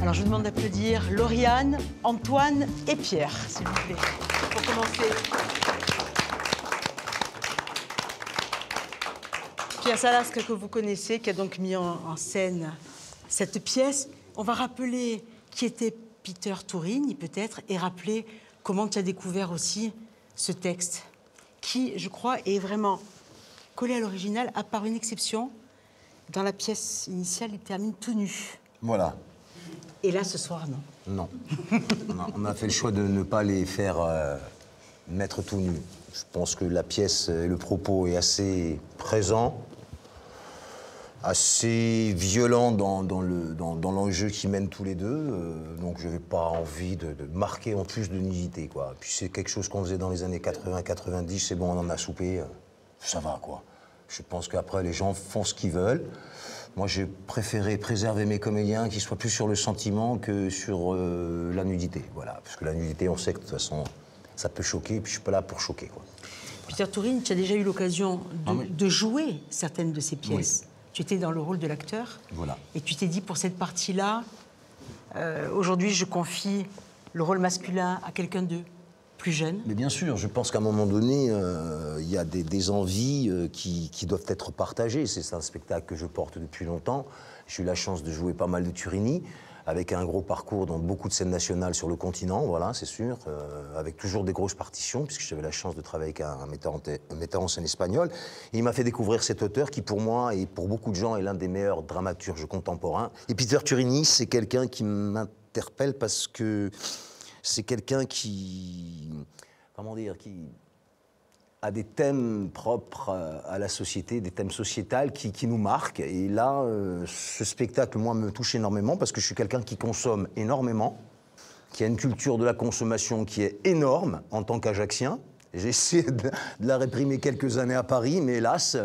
Alors, je vous demande d'applaudir Lauriane, Antoine et Pierre, s'il vous plaît, pour commencer. Pierre Salasque, que vous connaissez, qui a donc mis en scène cette pièce. On va rappeler qui était Peter Turini, peut-être, et rappeler comment tu as découvert aussi ce texte, qui, je crois, est vraiment collé à l'original, à part une exception. Dans la pièce initiale, il termine tout nu. Voilà. Et là, ce soir, non. Non. On a fait le choix de ne pas les faire mettre tout nus. Je pense que la pièce, le propos est assez présent, assez violent dans l'enjeu qui mène tous les deux. Donc je n'avais pas envie de marquer en plus de nudité, quoi. Puis c'est quelque chose qu'on faisait dans les années 80-90, c'est bon, on en a soupé, ça va, quoi. Je pense qu'après, les gens font ce qu'ils veulent. Moi, j'ai préféré préserver mes comédiens qui soient plus sur le sentiment que sur la nudité. Voilà, parce que la nudité, on sait que de toute façon, ça peut choquer, et puis je suis pas là pour choquer, quoi. Peter Turini, tu as déjà eu l'occasion de jouer certaines de ces pièces. Oui. Tu étais dans le rôle de l'acteur. Voilà. Et tu t'es dit, pour cette partie-là, aujourd'hui, je confie le rôle masculin à quelqu'un de plus jeune. Mais bien sûr, je pense qu'à un moment donné, il y a des envies qui doivent être partagées. C'est un spectacle que je porte depuis longtemps. J'ai eu la chance de jouer pas mal de Turini, avec un gros parcours dans beaucoup de scènes nationales sur le continent, voilà, c'est sûr, avec toujours des grosses partitions, puisque j'avais la chance de travailler avec un metteur en scène espagnol. Et il m'a fait découvrir cet auteur qui, pour moi, et pour beaucoup de gens, est l'un des meilleurs dramaturges contemporains. Et Peter Turini, c'est quelqu'un qui m'interpelle parce que c'est quelqu'un qui, comment dire, qui a des thèmes propres à la société, des thèmes sociétals qui nous marquent. Et là, ce spectacle, moi, me touche énormément parce que je suis quelqu'un qui consomme énormément, qui a une culture de la consommation qui est énorme en tant qu'Ajaxien. J'ai essayé de la réprimer quelques années à Paris, mais hélas,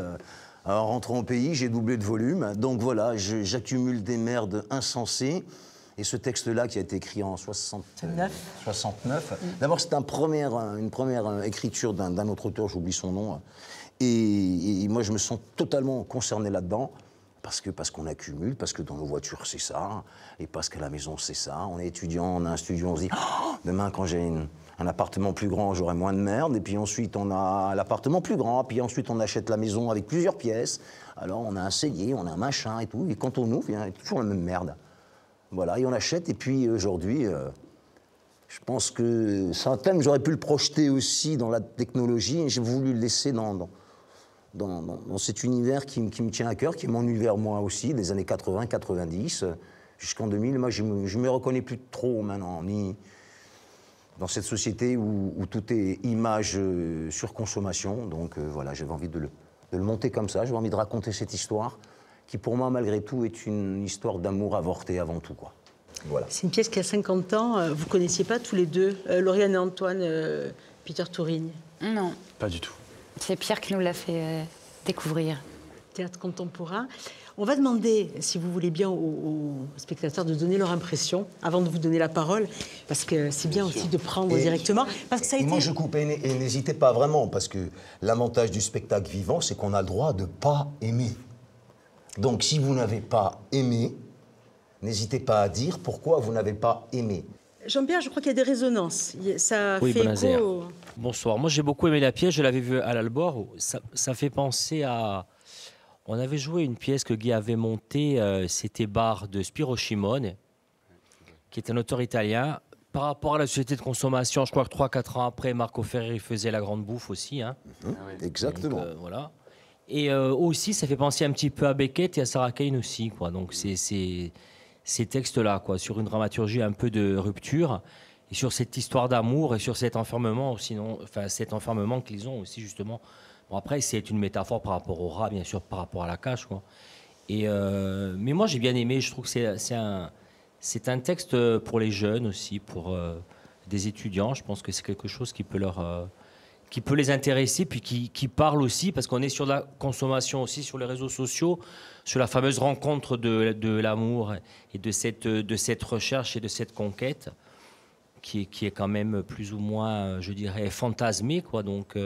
en rentrant au pays, j'ai doublé de volume. Donc voilà, j'accumule des merdes insensées. Et ce texte-là, qui a été écrit en 69, d'abord, c'est une première écriture d'un autre auteur, j'oublie son nom. Et moi, je me sens totalement concerné là-dedans, parce qu'on accumule, parce que dans nos voitures, c'est ça, et parce qu'à la maison, c'est ça. On est étudiant, on a un studio, on se dit oh, demain, quand j'ai un appartement plus grand, j'aurai moins de merde. Et puis ensuite, on a l'appartement plus grand, puis ensuite, on achète la maison avec plusieurs pièces. Alors, on a un cellier, on a un machin et tout. Et quand on ouvre, il y a toujours la même merde. Voilà, et on l'achète, et puis aujourd'hui, je pense que c'est un thème, j'aurais pu le projeter aussi dans la technologie, et j'ai voulu le laisser dans cet univers qui me tient à cœur, qui est mon univers moi aussi, des années 80, 90, jusqu'en 2000. Moi, je me reconnais plus trop maintenant, ni dans cette société où tout est image sur consommation. Donc voilà, j'avais envie de le monter comme ça, j'avais envie de raconter cette histoire, qui pour moi, malgré tout, est une histoire d'amour avorté avant tout, quoi. Voilà. C'est une pièce qui a 50 ans. Vous ne connaissiez pas tous les deux, Lauriane et Antoine, Peter Turini? Non. Pas du tout. C'est Pierre qui nous l'a fait découvrir. Théâtre contemporain. On va demander, si vous voulez bien, aux spectateurs de donner leur impression avant de vous donner la parole, parce que c'est bien aussi de prendre directement. Parce que ça a été... Moi, je coupe, et n'hésitez pas vraiment, parce que l'avantage du spectacle vivant, c'est qu'on a le droit de ne pas aimer. Donc, si vous n'avez pas aimé, n'hésitez pas à dire pourquoi vous n'avez pas aimé. Jean-Pierre, je crois qu'il y a des résonances. Ça fait écho... Bonsoir. Moi, j'ai beaucoup aimé la pièce. Je l'avais vue à l'Albor. Ça fait penser à... On avait joué une pièce que Guy avait montée. C'était Bar de Spiro Shimone, qui est un auteur italien. Par rapport à la société de consommation, je crois que 3-4 ans après, Marco Ferreri faisait La Grande Bouffe aussi. Hein. Exactement. Donc, voilà. Et aussi, ça fait penser un petit peu à Beckett et à Sarah Kane aussi, quoi. Donc, ces textes-là, quoi, sur une dramaturgie un peu de rupture, et sur cette histoire d'amour, et sur cet enfermement, cet enfermement qu'ils ont aussi, justement. Bon, après, c'est une métaphore par rapport au rat, bien sûr, par rapport à la cage, quoi. Mais moi, j'ai bien aimé. Je trouve que c'est un texte pour les jeunes aussi, pour des étudiants. Je pense que c'est quelque chose qui peut qui peut les intéresser, puis qui parle aussi, parce qu'on est sur la consommation aussi, sur les réseaux sociaux, sur la fameuse rencontre de l'amour et de cette recherche et de cette conquête. qui est quand même plus ou moins, je dirais, fantasmé, quoi. Donc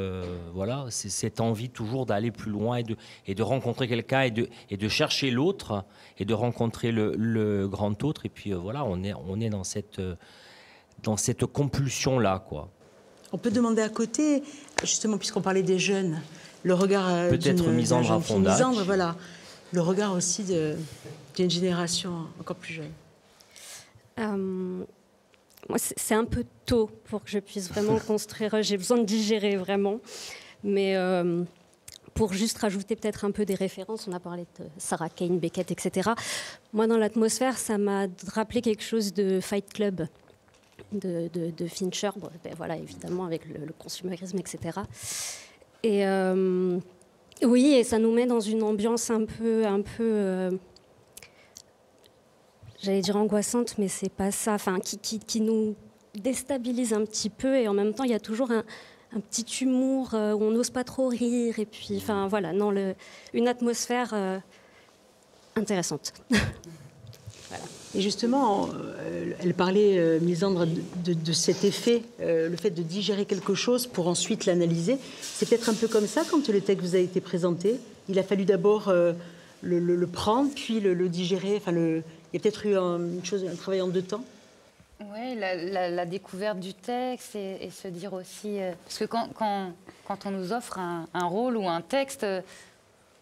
voilà, c'est cette envie toujours d'aller plus loin et de rencontrer quelqu'un et de chercher l'autre et de rencontrer le grand autre. Et puis voilà, on est dans cette compulsion-là, quoi. On peut demander à côté, justement, puisqu'on parlait des jeunes, le regard peut-être Misandre à Fondac. Misandre, voilà, le regard aussi d'une génération encore plus jeune. Moi, c'est un peu tôt pour que je puisse vraiment construire. J'ai besoin de digérer vraiment. Mais pour juste rajouter peut-être un peu des références, on a parlé de Sarah Kane, Beckett, etc. Moi, dans l'atmosphère, ça m'a rappelé quelque chose de Fight Club de Fincher. Bon, ben voilà, évidemment, avec le consumérisme, etc. Et oui, et ça nous met dans une ambiance un peu j'allais dire angoissante, mais c'est pas ça. Enfin, qui nous déstabilise un petit peu, et en même temps, il y a toujours un petit humour où on n'ose pas trop rire. Et puis, enfin, voilà, non, une atmosphère intéressante. Voilà. Et justement, elle parlait, Misandre, de cet effet, le fait de digérer quelque chose pour ensuite l'analyser. C'est peut-être un peu comme ça quand le texte vous a été présenté. Il a fallu d'abord le prendre, puis le digérer. Enfin, il y a peut-être eu un travail en deux temps. Oui, la découverte du texte et se dire aussi... parce que quand on nous offre un rôle ou un texte,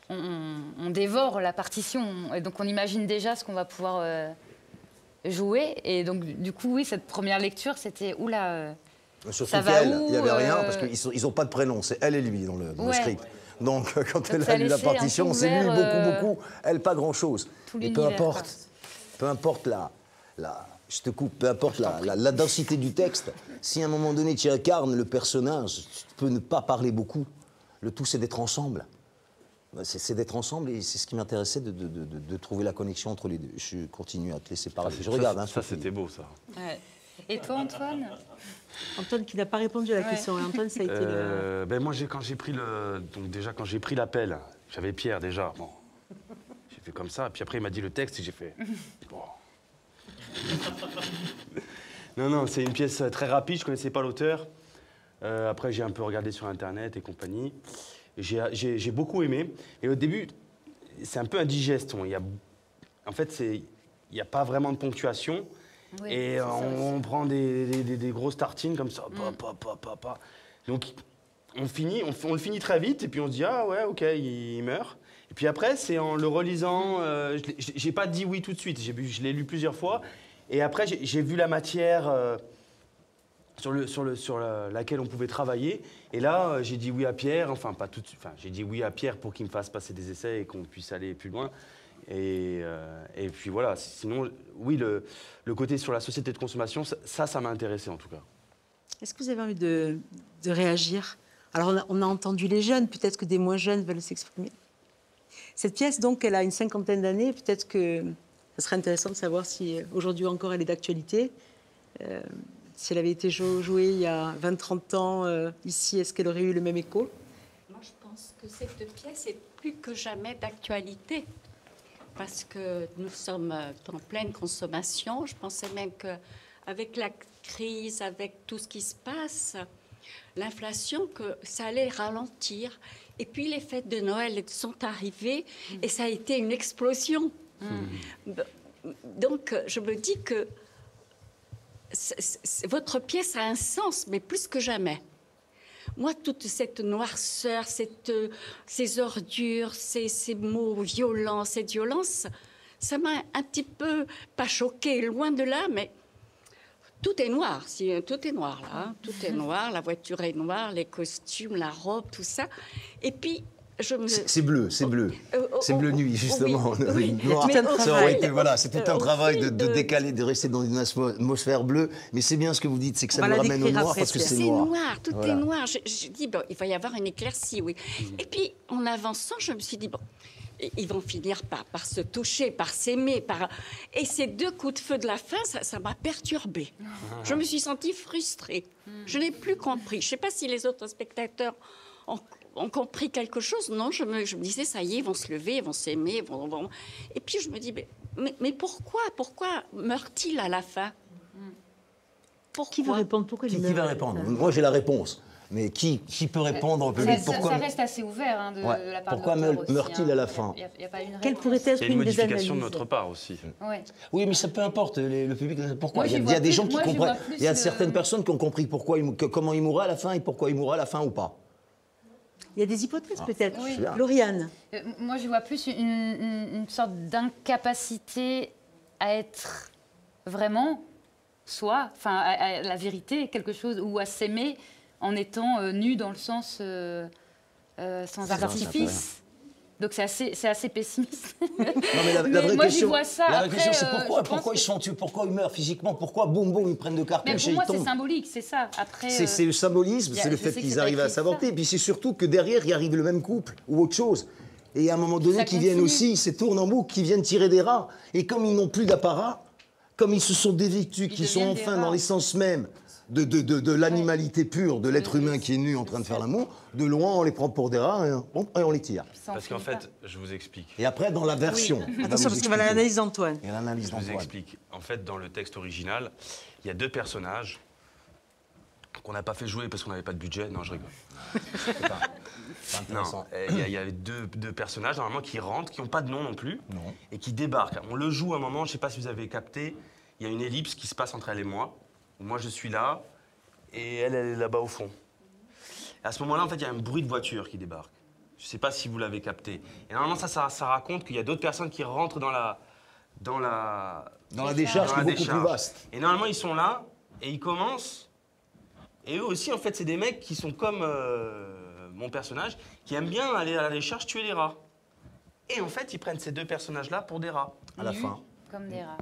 on dévore la partition. Et donc on imagine déjà ce qu'on va pouvoir jouer. Et donc du coup, oui, cette première lecture, c'était... Oula, surtout ça va qu'elle, où, il n'y avait rien, parce qu'ils n'ont pas de prénom. C'est elle et lui dans le script. Donc quand elle a lu la partition, c'est lui beaucoup, elle pas grand-chose. Et peu importe je te coupe, peu importe la densité du texte, si à un moment donné tu incarnes le personnage, tu peux ne pas parler beaucoup. Le tout, c'est d'être ensemble. C'est d'être ensemble, et c'est ce qui m'intéressait, de trouver la connexion entre les deux. Je continue à te laisser parler. Je regarde. Ça, c'était beau, ça. Ouais. Et toi, Antoine? Antoine qui n'a pas répondu à la question. Antoine, ça a été Ben moi, quand j'ai pris l'appel, j'avais Pierre déjà. Bon, j'ai fait comme ça. Puis après, il m'a dit le texte et j'ai fait. Bon. Non, c'est une pièce très rapide. Je connaissais pas l'auteur. Après, j'ai un peu regardé sur Internet et compagnie. J'ai beaucoup aimé. Et au début, c'est un peu indigeste. En fait, il n'y a pas vraiment de ponctuation. Oui, et on prend des grosses tartines comme ça. Donc, on le finit très vite. Et puis, on se dit, ah ouais, OK, il meurt. Et puis après, c'est en le relisant. J'ai pas dit oui tout de suite. Je l'ai lu plusieurs fois. Et après, j'ai vu la matière sur laquelle on pouvait travailler. Et là, j'ai dit oui à Pierre. Enfin, pas tout de suite. Enfin, j'ai dit oui à Pierre pour qu'il me fasse passer des essais et qu'on puisse aller plus loin. Et puis voilà. Sinon, oui, le côté sur la société de consommation, ça m'a intéressé en tout cas. Est-ce que vous avez envie de réagir? Alors, on a entendu les jeunes. Peut-être que des moins jeunes veulent s'exprimer. Cette pièce, donc, elle a une cinquantaine d'années. Peut-être que ça serait intéressant de savoir si aujourd'hui encore elle est d'actualité. Si elle avait été jouée il y a 20-30 ans ici, est-ce qu'elle aurait eu le même écho? Moi, je pense que cette pièce est plus que jamais d'actualité. Parce que nous sommes en pleine consommation. Je pensais même qu'avec la crise, avec tout ce qui se passe, l'inflation, que ça allait ralentir. Et puis les fêtes de Noël sont arrivées et ça a été une explosion. Donc je me dis que votre pièce a un sens, mais plus que jamais. Moi, toute cette noirceur, ces ordures, ces mots violents, cette violence, ça m'a un petit peu, pas choquée, loin de là, mais tout est noir. Tout est noir, là. Hein. Tout est noir, la voiture est noire, les costumes, la robe, tout ça. Et puis, c'est bleu. C'est bleu nuit, justement. Oui. Noir. C'est tout un travail de décaler, de rester dans une atmosphère bleue. Mais c'est bien ce que vous dites, c'est que ça nous ramène au noir parce que c'est noir. C'est noir, tout est noir. Je dis, bon, il va y avoir une éclaircie, oui. Et puis, en avançant, je me suis dit, bon, ils vont finir par se toucher, par s'aimer. Et ces deux coups de feu de la fin, ça m'a perturbée. Je me suis sentie frustrée. Je n'ai plus compris. Je ne sais pas si les autres spectateurs ont compris quelque chose. Non, je me disais, ça y est, ils vont se lever, ils vont s'aimer. Et puis je me dis, mais pourquoi meurt-il à la fin? Pourquoi? Qui veut répondre? Pourquoi il Qui meurt? va répondre? Moi, j'ai la réponse. Mais qui peut répondre au public? Ça reste assez ouvert hein, de la part Pourquoi de l'auteur aussi, meurt-il à la fin? Il y a pas une Quelle réponse. pourrait être Il y a une une des modification de analyses? notre part aussi. Ouais. Oui, mais ça peu importe, le public. Pourquoi? Moi, Il y j'y a vois des gens plus- qui moi, j'y comprennent. vois plus Il y a le- certaines personnes qui ont compris comment il mourra à la fin et pourquoi il mourra à la fin ou pas. Il y a des hypothèses peut-être. Oui. Lauriane. Moi, je vois plus une sorte d'incapacité à être vraiment soi, enfin, à la vérité, quelque chose, ou à s'aimer en étant nu dans le sens sans artifice. Donc c'est assez pessimiste. Non, mais la vraie moi, j'y question, vois ça. la vraie Après, question, c'est je pourquoi pense ils que- sont tués, pourquoi ils meurent physiquement, pourquoi boum boum ils prennent de Mais cartouches pour et moi, ils c'est tombent. symbolique, c'est ça. Après, C'est le symbolisme, y a- c'est le je fait sais que qu'ils c'est arrivent à écrit s'avorter, ça. et puis c'est surtout que derrière il arrive le même couple ou autre chose. Et à un moment donné, Ça qui viennent continue. aussi, ils se tournent en boucle, qui viennent tirer des rats. Et comme ils n'ont plus d'apparat, comme ils se sont dévêtus, qu'ils sont deviennent des enfin rats. dans l'essence même de l'animalité pure de l'être humain qui est nu en train de faire l'amour, de loin on les prend pour des rats et on les tire. ça en Parce qu'en finit pas. fait, je vous explique. Et après, dans la version. on va Attention, vous parce qu'il va à expliquer. l'analyse d'Antoine. Et l'analyse Je vous d'Antoine. explique. En fait, dans le texte original, il y a 2 personnages qu'on n'a pas fait jouer parce qu'on n'avait pas de budget. Non, je rigole. C'est pas Non, intéressant. il y avait deux personnages normalement qui rentrent, qui n'ont pas de nom non plus, Non. et qui débarquent. On le joue à un moment, je ne sais pas si vous avez capté, il y a une ellipse qui se passe entre elle et moi. Où moi, je suis là, et elle est là-bas au fond. Et à ce moment-là, en fait, il y a un bruit de voiture qui débarque. Je ne sais pas si vous l'avez capté. Et normalement, ça raconte qu'il y a d'autres personnes qui rentrent dans la décharge dans qui la est beaucoup plus décharge. vaste. Et normalement, ils sont là, et ils commencent. Et eux aussi, en fait, c'est des mecs qui sont comme mon personnage, qui aiment bien aller à la décharge tuer les rats. Et en fait, ils prennent ces 2 personnages-là pour des rats. À la Nus, fin. Comme des rats.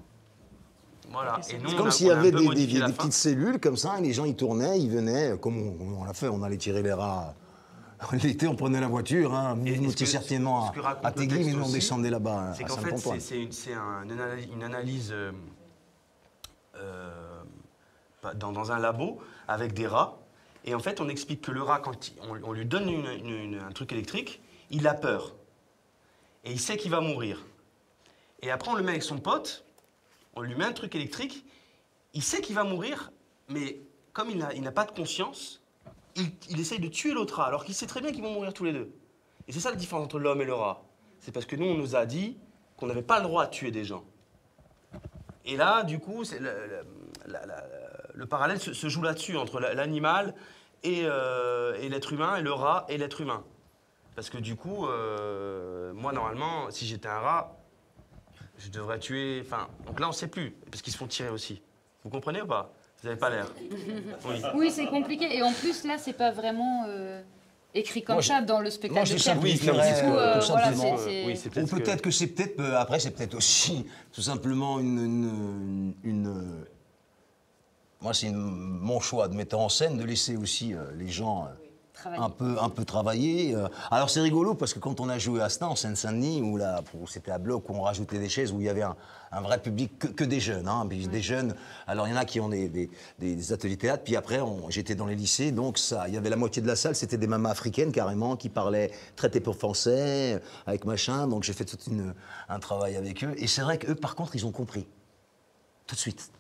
Voilà. Et nous, C'est on comme a- s'il y on a un avait peu des modifié la fin. petites cellules comme ça, et les gens ils tournaient, ils venaient, comme on l'a fait, on allait tirer les rats. L'été, on prenait la voiture, hein, Et nous ce que- étions certainement ce que raconte à le Tégui, texte mais nous on aussi, descendait là-bas C'est à qu'en fait, Saint-Antoine. c'est une analyse dans un labo avec des rats. Et en fait, on explique que le rat, quand on lui donne un truc électrique, il a peur. Et il sait qu'il va mourir. Et après, on le met avec son pote, on lui met un truc électrique, il sait qu'il va mourir, mais comme il n'a pas de conscience, il essaye de tuer l'autre rat, alors qu'il sait très bien qu'ils vont mourir tous les deux. Et c'est ça la différence entre l'homme et le rat. C'est parce que nous, on nous a dit qu'on n'avait pas le droit de tuer des gens. Et là, du coup, le parallèle se joue là-dessus, entre l'animal et l'être humain, et le rat et l'être humain. Parce que du coup, moi, normalement, si j'étais un rat, je devrais tuer... Enfin, donc là, on ne sait plus, parce qu'ils se font tirer aussi. Vous comprenez ou pas? Vous n'avez pas l'air. Oui. Oui, c'est compliqué. Et en plus, là, c'est pas vraiment écrit comme Moi, ça dans le spectacle. Moi, je de théâtre. simplifierais, Oui, Du coup, tout voilà, simplement. c'est- Oui, c'est Ou peut-être peut-être que c'est peut-être, après, c'est peut-être aussi tout simplement moi, c'est mon choix de mettre en scène, de laisser aussi les gens Travailler. un peu travailler. Alors, c'est rigolo parce que quand on a joué à Astin, en Seine-Saint-Denis, où c'était à bloc, où on rajoutait des chaises, où il y avait un vrai public que des jeunes. Hein, des jeunes. Alors, il y en a qui ont des ateliers théâtre, puis après, j'étais dans les lycées, donc il y avait la moitié de la salle, c'était des mamas africaines carrément, qui parlaient très peu français, avec machin, donc j'ai fait tout un travail avec eux. Et c'est vrai qu'eux, par contre, ils ont compris. Tout de suite.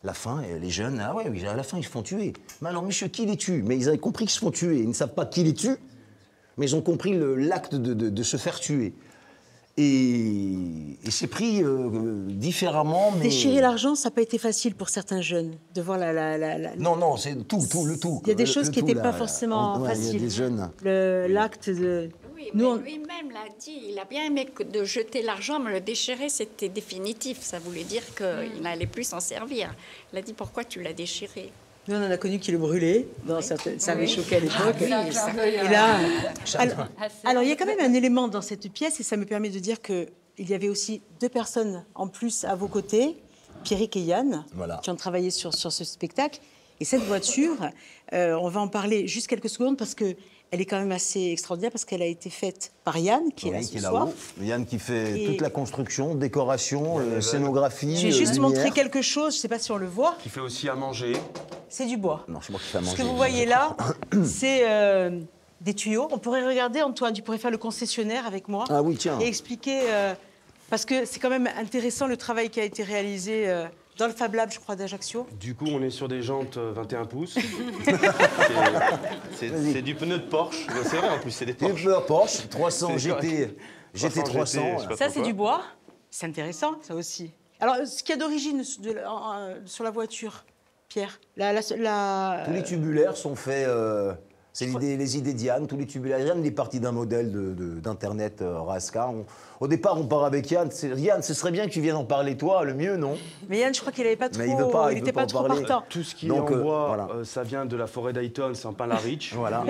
La fin, les jeunes, ah ouais, oui, à la fin, ils se font tuer. Mais alors, monsieur, qui les tue? Mais ils avaient compris qu'ils se font tuer. Ils ne savent pas qui les tue, mais ils ont compris l'acte de se faire tuer. Et c'est pris différemment, mais... Déchirer l'argent, ça n'a pas été facile pour certains jeunes de voir la... Non, c'est le tout. Il y a des choses qui tout, n'étaient pas forcément ouais, faciles. Il y a des jeunes... L'acte de... Oui, Nous, mais on- lui-même l'a dit, il a bien aimé de jeter l'argent, mais le déchirer, c'était définitif. Ça voulait dire qu'il n'allait plus s'en servir. Il a dit, pourquoi tu l'as déchiré? Nous, on en a connu qui le brûlaient. Ça avait choqué à l'époque. C'est un clin d'œil, Et là, assez- alors, il y a quand même un élément dans cette pièce, et ça me permet de dire qu'il y avait aussi 2 personnes en plus à vos côtés, Pierrick et Yann, Voilà. qui ont travaillé sur ce spectacle. Et cette voiture, on va en parler juste quelques secondes parce que elle est quand même assez extraordinaire parce qu'elle a été faite par Yann, qui est là Oui, ce qui est soir. là-haut. Yann qui fait Et- toute la construction, décoration, scénographie. Je vais juste lumière. montrer quelque chose, je ne sais pas si on le voit. Qui fait aussi à manger. C'est du bois. Non, c'est moi qui fais à Ce manger. que vous voyez là, c'est des tuyaux. On pourrait regarder, Antoine, tu pourrais faire le concessionnaire avec moi Ah oui, tiens. et expliquer, parce que c'est quand même intéressant le travail qui a été réalisé dans le Fab Lab, je crois, d'Ajaccio. Du coup, on est sur des jantes 21 pouces. C'est du pneu de Porsche. C'est vrai, en plus, c'est des Une Porsche. fleur Porsche, 300 C'est GT, GT 300. je sais pas Ça, c'est pourquoi. du bois. C'est intéressant, ça aussi. Alors, ce qu'il y a d'origine sur la voiture, Pierre, Tous les tubulaires sont faits. C'est les idées d'Yann. Tous les tubulaires. Yann est parti d'un modèle d'Internet Raska. Au départ, on part avec Yann. Yann, ce serait bien que tu viennes en parler, toi, le mieux, non? Mais Yann, je crois qu'il n'avait pas trop. Mais il veut pas, il n'était veut pas pas en trop parler. partant. Tout ce qui Donc, est en bois, voilà. ça vient de la forêt d'Ayton, c'est en Pin-la-Riche. Voilà.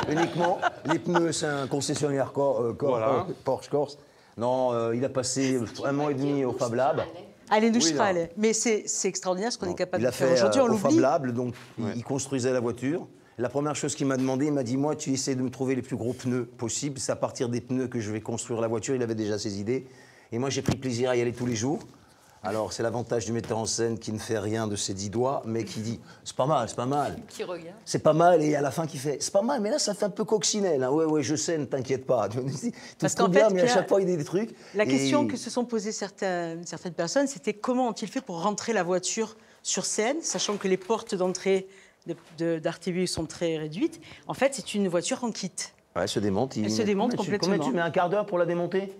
Uniquement. Les pneus, c'est un concessionnaire Voilà. Porsche Corse. Non, il a passé 1 an et demi au Fab Lab. Allez, nous Oui, sera, là. allez. Mais c'est extraordinaire ce qu'on est capable Il a de faire fait aujourd'hui, on au Fab l'oublie. Lab, donc il construisait la voiture. La première chose qu'il m'a demandé, il m'a dit, moi, tu essaies de me trouver les plus gros pneus possibles. C'est à partir des pneus que je vais construire la voiture. Il avait déjà ses idées. Et moi, j'ai pris plaisir à y aller tous les jours. Alors, c'est l'avantage du metteur en scène qui ne fait rien de ses 10 doigts, mais qui dit, c'est pas mal, c'est pas mal. Qui regarde. C'est pas mal, et à la fin, qui fait, c'est pas mal, mais là, ça fait un peu coccinelle. Hein. Ouais, je sais, ne t'inquiète pas. Tout Parce tout qu'en bien, fait, mais à Pierre, chaque fois, il y a des trucs. La Et- question que se sont posées certaines personnes, c'était comment ont-ils fait pour rentrer la voiture sur scène, sachant que les portes d'entrée d'Artébius sont très réduites. En fait, c'est une voiture en kit. Ouais, elle se démonte. Elle se démonte complètement. Combien tu mets un quart d'heure pour la démonter?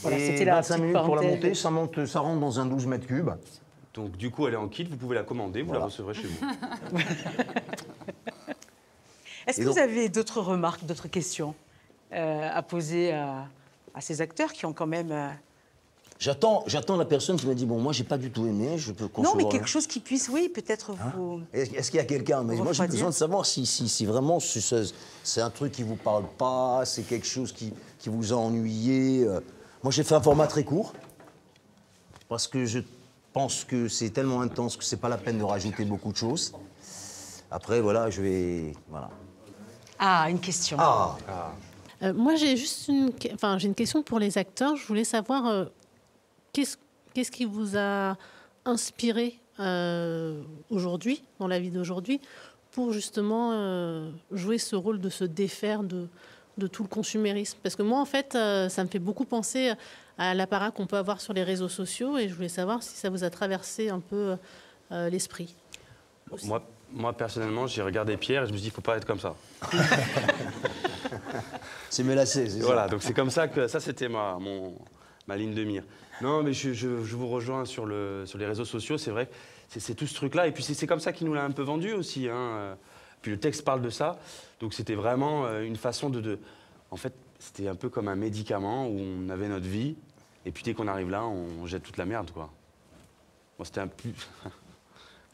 Voilà, Et c'était la 25 petite minutes pour la parenthèse. monter, ça rentre dans un 12 mètres cubes. Donc, du coup, elle est en kit, vous pouvez la commander, vous la recevrez chez vous. Est-ce Et que donc- vous avez d'autres remarques, d'autres questions à poser à ces acteurs qui ont quand même... J'attends la personne qui m'a dit, bon, moi, j'ai pas du tout aimé, je peux concevoir. Non, mais rien. quelque chose qui puisse, oui, peut-être vous... Est-ce qu'il y a quelqu'un? Mais moi, j'ai refroidir. besoin de savoir si vraiment c'est un truc qui vous parle pas, c'est quelque chose qui vous a ennuyé. Moi, j'ai fait un format très court parce que je pense que c'est tellement intense que c'est pas la peine de rajouter beaucoup de choses. Après, voilà, je vais... Voilà. Ah, une question. Ah, Moi, j'ai juste j'ai une question pour les acteurs. Je voulais savoir qu'est-ce qui vous a inspiré aujourd'hui, dans la vie d'aujourd'hui, pour justement jouer ce rôle de se défaire de tout le consumérisme. Parce que moi, en fait, ça me fait beaucoup penser à l'apparat qu'on peut avoir sur les réseaux sociaux, et je voulais savoir si ça vous a traversé un peu l'esprit. Moi, personnellement, j'ai regardé Pierre et je me suis dit, il ne faut pas être comme ça. c'est Mélacé, c'est Voilà, ça. donc c'est comme ça que ça, c'était ma ligne de mire. Non, mais je vous rejoins sur les réseaux sociaux, c'est vrai, c'est tout ce truc-là. Et puis c'est comme ça qu'il nous l'a un peu vendu aussi. Hein. Puis le texte parle de ça. Donc c'était vraiment une façon En fait, c'était un peu comme un médicament où on avait notre vie. Et puis dès qu'on arrive là, on jette toute la merde, quoi. Bon, c'était un peu...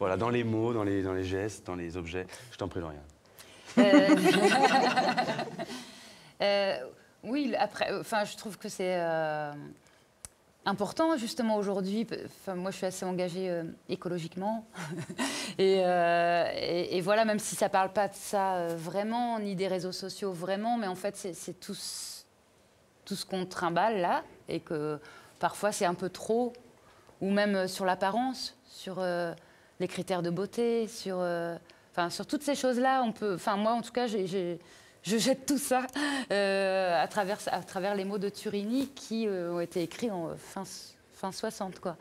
Voilà, dans les mots, dans les gestes, dans les objets. Je t'en prie, Lauriane. Oui, après, je trouve que c'est important justement aujourd'hui. Moi, je suis assez engagée écologiquement, et voilà, même si ça parle pas de ça vraiment, ni des réseaux sociaux vraiment, mais en fait, c'est tout ce qu'on trimballe là, et que parfois c'est un peu trop, ou même sur l'apparence, sur les critères de beauté, sur toutes ces choses-là, on peut. Moi, en tout cas, je jette tout ça à travers les mots de Turini qui ont été écrits en fin 60, quoi.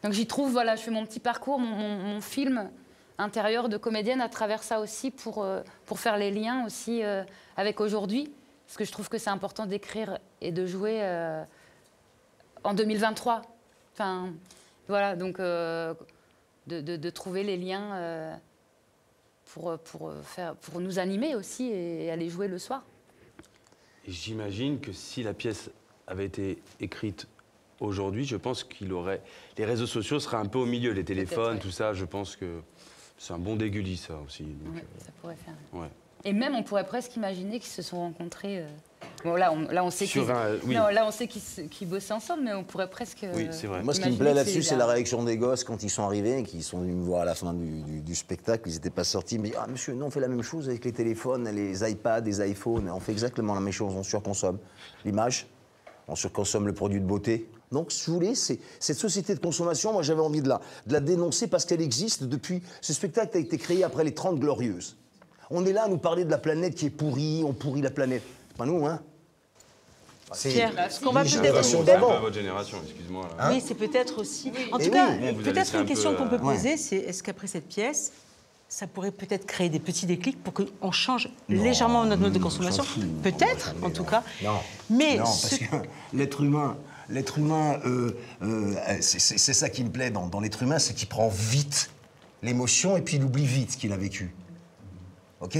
Donc j'y trouve, voilà, je fais mon petit parcours, mon film intérieur de comédienne à travers ça aussi pour faire les liens aussi avec aujourd'hui, parce que je trouve que c'est important d'écrire et de jouer en 2023. Voilà, donc de trouver les liens. Pour nous animer aussi et aller jouer le soir. Et j'imagine que si la pièce avait été écrite aujourd'hui, je pense les réseaux sociaux seraient un peu au milieu, les téléphones, ouais. tout ça. Je pense que c'est un bon dégueulis, ça aussi. Donc, Ouais, ça pourrait faire. ouais. Et même, on pourrait presque imaginer qu'ils se sont rencontrés. Bon, là, on sait qu'ils. oui. Non, là, on sait qu'ils bossaient ensemble, mais on pourrait presque. Oui, c'est vrai. Moi, ce qui me imaginer plaît que là-dessus, c'est la là. réaction des gosses quand ils sont arrivés et qu'ils sont venus me voir à la fin du spectacle. Ils n'étaient pas sortis. Mais ah, monsieur, nous, on fait la même chose avec les téléphones, les iPads, les iPhones. On fait exactement la même chose. On surconsomme l'image, on surconsomme le produit de beauté. Donc, si vous voulez, cette société de consommation, moi, j'avais envie de la dénoncer parce qu'elle existe depuis. Ce spectacle a été créé après les 30 Glorieuses. On est là à nous parler de la planète qui est pourrie, on pourrit la planète. C'est pas nous, hein? Pierre, ce qu'on va peut-être... génération C'est d'avant. pas votre génération, excuse-moi. là. Oui, c'est peut-être aussi... En Et tout cas, oui. Bon, vous avez peut-être laissé une un question peu, qu'on peut ouais. poser, c'est est-ce qu'après cette pièce, ça pourrait peut-être créer des petits déclics pour qu'on change Non, légèrement notre mode de on consommation? s'en fout. Peut-être, Mais en non. tout cas. Non. Mais non, ce- parce que l'être humain, c'est ça qui me plaît dans l'être humain, c'est qu'il prend vite l'émotion et puis il oublie vite ce qu'il a vécu. Ok?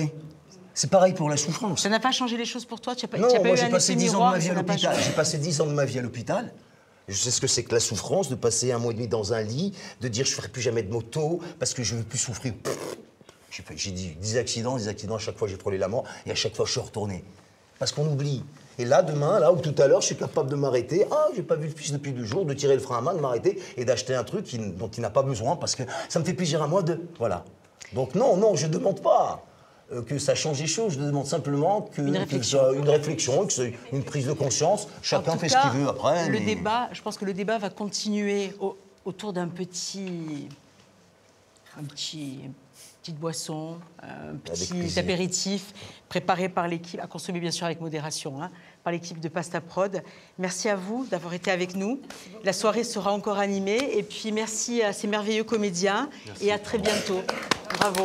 C'est pareil pour la souffrance. ça n'a pas changé les choses pour toi? Tu n'as pas, Non, tu as pas moi eu j'ai un passé effet 10 ans de miroir ma et vie ça à n'a pas l'hôpital. changé? J'ai passé 10 ans de ma vie à l'hôpital. Je sais ce que c'est que la souffrance, de passer 1 mois et demi dans un lit, de dire je ne ferai plus jamais de moto parce que je ne veux plus souffrir. J'ai dit 10 accidents, à chaque fois j'ai frôlé la mort et à chaque fois je suis retourné. Parce qu'on oublie. Et là, demain, là ou tout à l'heure, je suis capable de m'arrêter. Ah, j'ai pas vu le fils depuis 2 jours, de tirer le frein à main, de m'arrêter et d'acheter un truc dont il n'a pas besoin parce que ça me fait plaisir à moi de... Voilà. Donc non, je ne demande pas que ça change les choses. Je demande simplement que une réflexion, que c'est une prise de conscience. Chacun fait ce qu'il veut après. Le débat, je pense que le débat va continuer autour d'un petite boisson, un petit plaisir. apéritif préparé par l'équipe, à consommer bien sûr avec modération, hein, par l'équipe de Pasta Prod. Merci à vous d'avoir été avec nous. La soirée sera encore animée. Et puis merci à ces merveilleux comédiens et à très bientôt. Bravo.